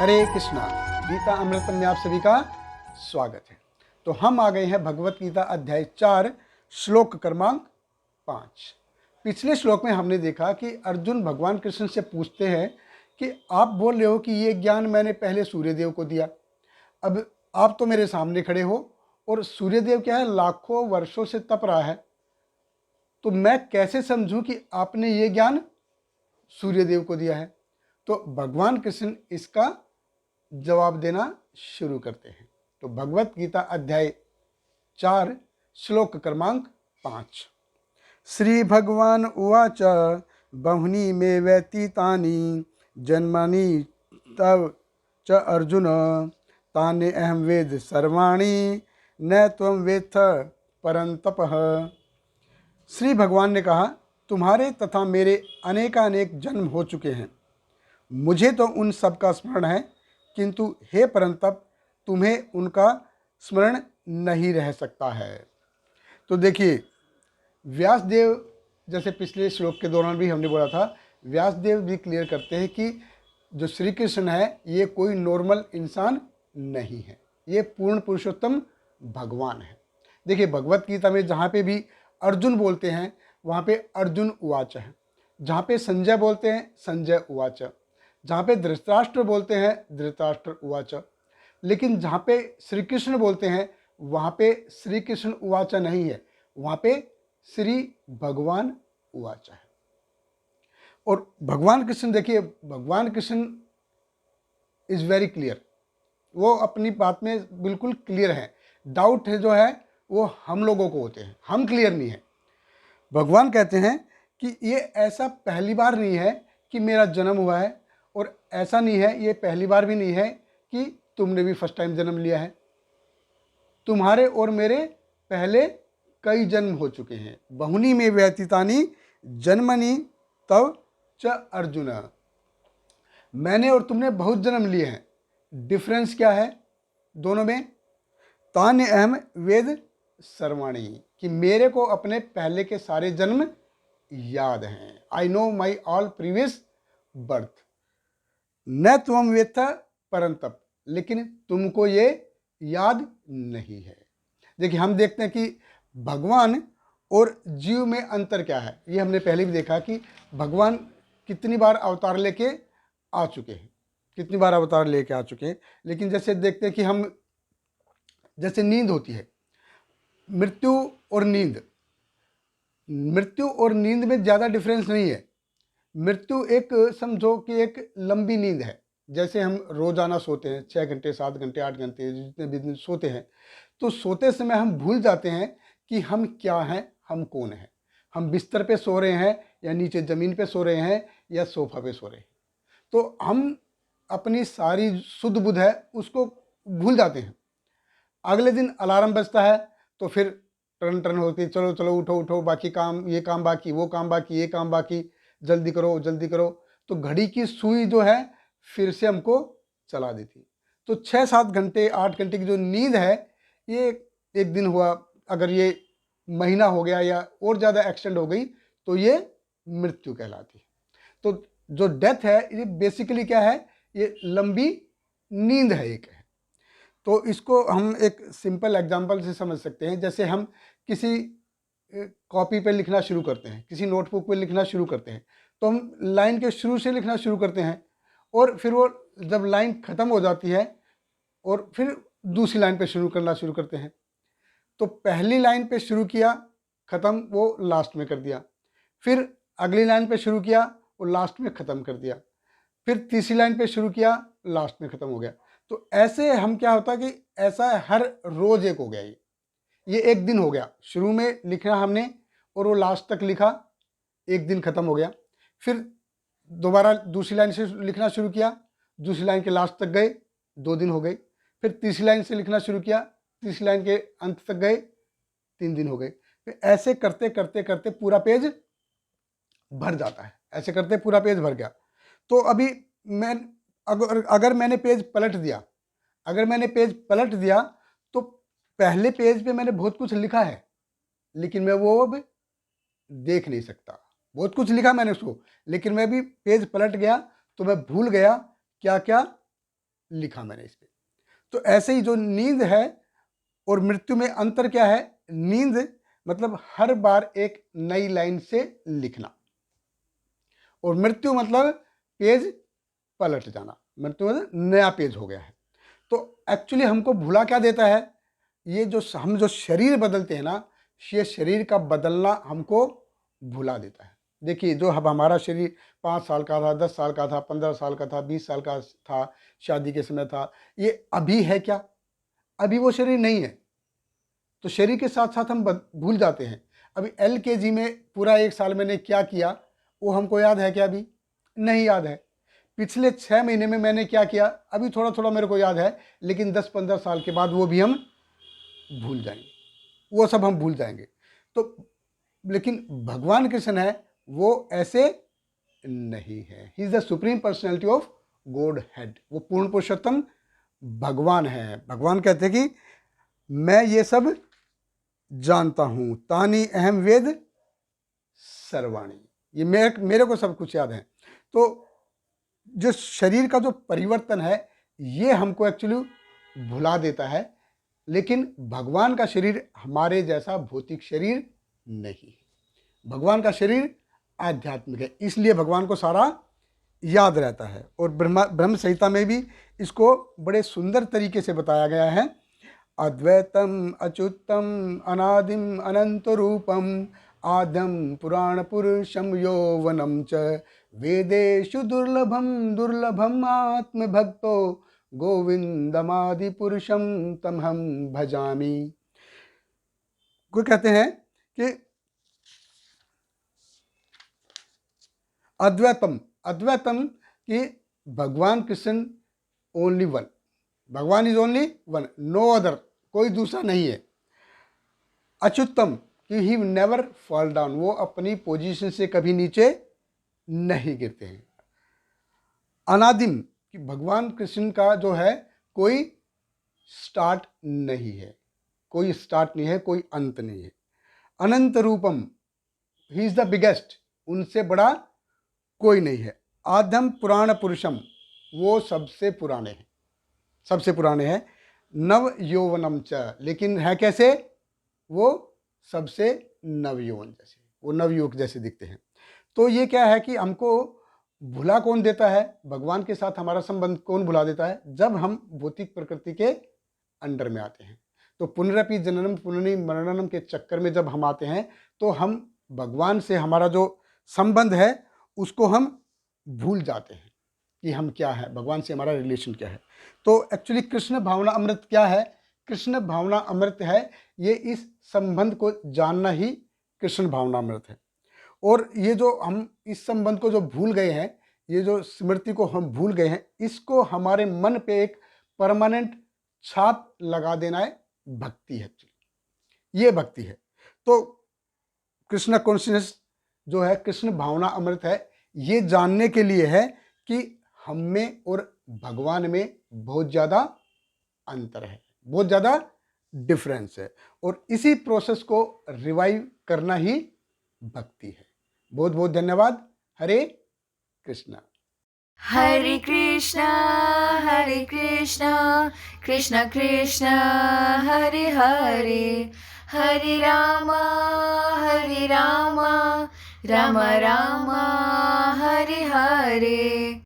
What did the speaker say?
हरे कृष्णा। गीता अमृतम में आप सभी का स्वागत है। तो हम आ गए हैं भगवत गीता अध्याय 4 श्लोक क्रमांक 5। पिछले श्लोक में हमने देखा कि अर्जुन भगवान कृष्ण से पूछते हैं कि आप बोल रहे हो कि ये ज्ञान मैंने पहले सूर्यदेव को दिया, अब आप तो मेरे सामने खड़े हो और सूर्यदेव क्या है, लाखों वर्षों से तप रहा है, तो मैं कैसे समझूं कि आपने ये ज्ञान सूर्यदेव को दिया है। तो भगवान कृष्ण इसका जवाब देना शुरू करते हैं। तो भगवत गीता अध्याय 4 श्लोक क्रमांक 5। श्री भगवान उवाच बहुनी मे व्यतीतानि जन्मानि तव च अर्जुन तानि अहम वेद सर्वाणि न त्वं वेत्थ परंतपः। श्री भगवान ने कहा, तुम्हारे तथा मेरे अनेकानेक जन्म हो चुके हैं, मुझे तो उन सब का स्मरण है, किंतु हे परंतप तुम्हें उनका स्मरण नहीं रह सकता है। तो देखिए, व्यासदेव, जैसे पिछले श्लोक के दौरान भी हमने बोला था, व्यासदेव भी क्लियर करते हैं कि जो श्री कृष्ण है ये कोई नॉर्मल इंसान नहीं है, ये पूर्ण पुरुषोत्तम भगवान है। देखिए, भगवत गीता में जहाँ पे भी अर्जुन बोलते हैं वहाँ पे अर्जुन उवाच है, जहाँ पे संजय बोलते हैं संजय उवाच, जहाँ पे धृतराष्ट्र बोलते हैं धृतराष्ट्र उवाच, लेकिन जहाँ पे श्री कृष्ण बोलते हैं वहाँ पे श्री कृष्ण उवाच नहीं है, वहाँ पे श्री भगवान उवाच है। और भगवान कृष्ण, देखिए भगवान कृष्ण इज़ वेरी क्लियर, वो अपनी बात में बिल्कुल क्लियर है। डाउट है जो है वो हम लोगों को होते हैं, हम क्लियर नहीं है। भगवान कहते हैं कि ये ऐसा पहली बार नहीं है कि मेरा जन्म हुआ है, और ऐसा नहीं है, ये पहली बार भी नहीं है कि तुमने भी फर्स्ट टाइम जन्म लिया है। तुम्हारे और मेरे पहले कई जन्म हो चुके हैं। बहुनी में व्यतीतानि जन्मनि तव च अर्जुन, मैंने और तुमने बहुत जन्म लिए हैं। डिफरेंस क्या है दोनों में? तान्य अहम वेद सर्वाणी, कि मेरे को अपने पहले के सारे जन्म याद हैं। I know my all previous birth. न त्वम वेत्थ परंतप, लेकिन तुमको ये याद नहीं है। देखिए, हम देखते हैं कि भगवान और जीव में अंतर क्या है। ये हमने पहले भी देखा कि भगवान कितनी बार अवतार लेके आ चुके हैं, कितनी बार अवतार लेके आ चुके हैं। लेकिन जैसे देखते हैं कि हम, जैसे नींद होती है, मृत्यु और नींद, मृत्यु और नींद में ज़्यादा डिफरेंस नहीं है। मृत्यु एक, समझो कि एक लंबी नींद है। जैसे हम रोजाना सोते हैं 6 घंटे 7 घंटे 8 घंटे जितने भी दिन सोते हैं, तो सोते समय हम भूल जाते हैं कि हम क्या हैं, हम कौन हैं। हम बिस्तर पे सो रहे हैं या नीचे ज़मीन पे सो रहे हैं या सोफा पे सो रहे हैं, तो हम अपनी सारी शुद्ध बुद्ध है उसको भूल जाते हैं। अगले दिन अलार्म बजता है तो फिर टर्न टर्न होती है, चलो चलो उठो उठो, बाकी काम, ये काम बाकी, वो काम बाकी, ये काम बाकी, जल्दी करो जल्दी करो। तो घड़ी की सुई जो है फिर से हमको चला देती। तो 6-7 घंटे 8 घंटे की जो नींद है, ये एक दिन हुआ, अगर ये महीना हो गया या और ज़्यादा एक्सटेंड हो गई तो ये मृत्यु कहलाती है। तो जो डेथ है ये बेसिकली क्या है, ये लंबी नींद है एक है। तो इसको हम एक सिंपल एग्जांपल से समझ सकते हैं। जैसे हम किसी कॉपी पे लिखना शुरू करते हैं, किसी नोटबुक पे लिखना शुरू करते हैं, तो हम लाइन के शुरू से लिखना शुरू करते हैं, और फिर वो जब लाइन ख़त्म हो जाती है और फिर दूसरी लाइन पे शुरू करना शुरू करते हैं। तो पहली लाइन पे शुरू किया, ख़त्म, वो लास्ट में कर दिया। फिर अगली लाइन पे शुरू किया, वो लास्ट में ख़त्म कर दिया। फिर तीसरी लाइन पे शुरू किया, लास्ट में ख़त्म हो गया। तो ऐसे हम, क्या होता कि ऐसा हर रोज़ एक हो गया। ये एक दिन हो गया, शुरू में लिखा हमने और वो लास्ट तक लिखा, एक दिन ख़त्म हो गया। फिर दोबारा दूसरी लाइन से लिखना शुरू किया, दूसरी लाइन के लास्ट तक गए, 2 दिन हो गए। फिर तीसरी लाइन से लिखना शुरू किया, तीसरी लाइन के अंत तक गए, 3 दिन हो गए। फिर ऐसे करते करते करते पूरा पेज भर जाता है, ऐसे करते पूरा पेज भर गया। तो अभी मैं, अगर मैंने पेज पलट दिया, अगर मैंने पेज पलट दिया तो पहले पेज पे मैंने बहुत कुछ लिखा है, लेकिन मैं वो अब देख नहीं सकता। बहुत कुछ लिखा मैंने उसको, लेकिन मैं भी पेज पलट गया तो मैं भूल गया क्या क्या लिखा मैंने इस पे। तो ऐसे ही जो नींद है और मृत्यु में अंतर क्या है? नींद मतलब हर बार एक नई लाइन से लिखना, और मृत्यु मतलब पेज पलट जाना। मृत्यु मतलब नया पेज हो गया है। तो एक्चुअली हमको भुला क्या देता है? ये जो हम जो शरीर बदलते हैं ना, ये शरीर का बदलना हमको भुला देता है। देखिए, जो अब हमारा शरीर 5 साल का था, 10 साल का था, 15 साल का था, 20 साल का था, शादी के समय था, ये अभी है क्या? अभी वो शरीर नहीं है। तो शरीर के साथ साथ हम भूल जाते हैं। अभी LKG में पूरा 1 साल मैंने क्या किया, वो हमको याद है क्या? अभी नहीं याद है। पिछले 6 महीने में मैंने क्या किया, अभी थोड़ा थोड़ा मेरे को याद है, लेकिन 10-15 साल के बाद वो भी हम भूल जाएंगे, वो सब हम भूल जाएंगे। तो लेकिन भगवान कृष्ण है, वो ऐसे नहीं है। He is the supreme personality of God head. वो पूर्ण पुरुषोत्तम भगवान है। भगवान कहते हैं कि मैं ये सब जानता हूं, तानी अहम वेद सर्वाणी। ये मेरे को सब कुछ याद है। तो जो शरीर का जो परिवर्तन है, ये हमको एक्चुअली भुला देता है। लेकिन भगवान का शरीर हमारे जैसा भौतिक शरीर नहीं है। भगवान का शरीर आध्यात्मिक है, इसलिए भगवान को सारा याद रहता है। और ब्रह्म संहिता में भी इसको बड़े सुंदर तरीके से बताया गया है। अद्वैतम अच्युतम अनादिम अनंत रूपम आद्यम पुराण पुरुषम यौवनम च वेदेषु दुर्लभम दुर्लभम आत्म भक्तो गोविंदमादि पुरुषम तमहम भजामि। कोई कहते हैं कि अद्वैतम, अद्वैतम कि भगवान कृष्ण ओनली वन, भगवान is only one, no other, कोई दूसरा नहीं है। अच्युतम कि ही नेवर फॉल डाउन, वो अपनी पोजीशन से कभी नीचे नहीं गिरते हैं। अनादिम कि भगवान कृष्ण का जो है कोई स्टार्ट नहीं है, कोई स्टार्ट नहीं है, कोई अंत नहीं है। अनंत रूपम, ही इज द बिगेस्ट, उनसे बड़ा कोई नहीं है। आद्यम पुराण पुरुषम, वो सबसे पुराने हैं, सबसे पुराने हैं। नव यौवनम च, लेकिन है कैसे? वो सबसे नवयौवन जैसे, वो नवयुवक जैसे दिखते हैं। तो ये क्या है कि हमको भुला कौन देता है? भगवान के साथ हमारा संबंध कौन भुला देता है? जब हम भौतिक प्रकृति के अंडर में आते हैं। तो पुनरपि जननम पुनरि मरणनम के चक्कर में जब हम आते हैं, तो हम भगवान से हमारा जो संबंध है उसको हम भूल जाते हैं कि हम क्या है, भगवान से हमारा रिलेशन क्या है। तो एक्चुअली कृष्ण भावना अमृत क्या है? कृष्ण भावना अमृत है, ये इस संबंध को जानना ही कृष्ण भावना अमृत है। और ये जो हम इस संबंध को जो भूल गए हैं, ये जो स्मृति को हम भूल गए हैं, इसको हमारे मन पे एक परमानेंट छाप लगा देना है, भक्ति है। ये भक्ति है। तो कृष्ण कॉन्शियसनेस जो है, कृष्ण भावना अमृत है, ये जानने के लिए है कि हम में और भगवान में बहुत ज़्यादा अंतर है, बहुत ज़्यादा डिफरेंस है। और इसी प्रोसेस को रिवाइव करना ही भक्ति है। बहुत बहुत धन्यवाद। हरे कृष्णा। हरे कृष्णा कृष्ण कृष्ण हरे हरे, हरे रामा राम राम हरे हरे।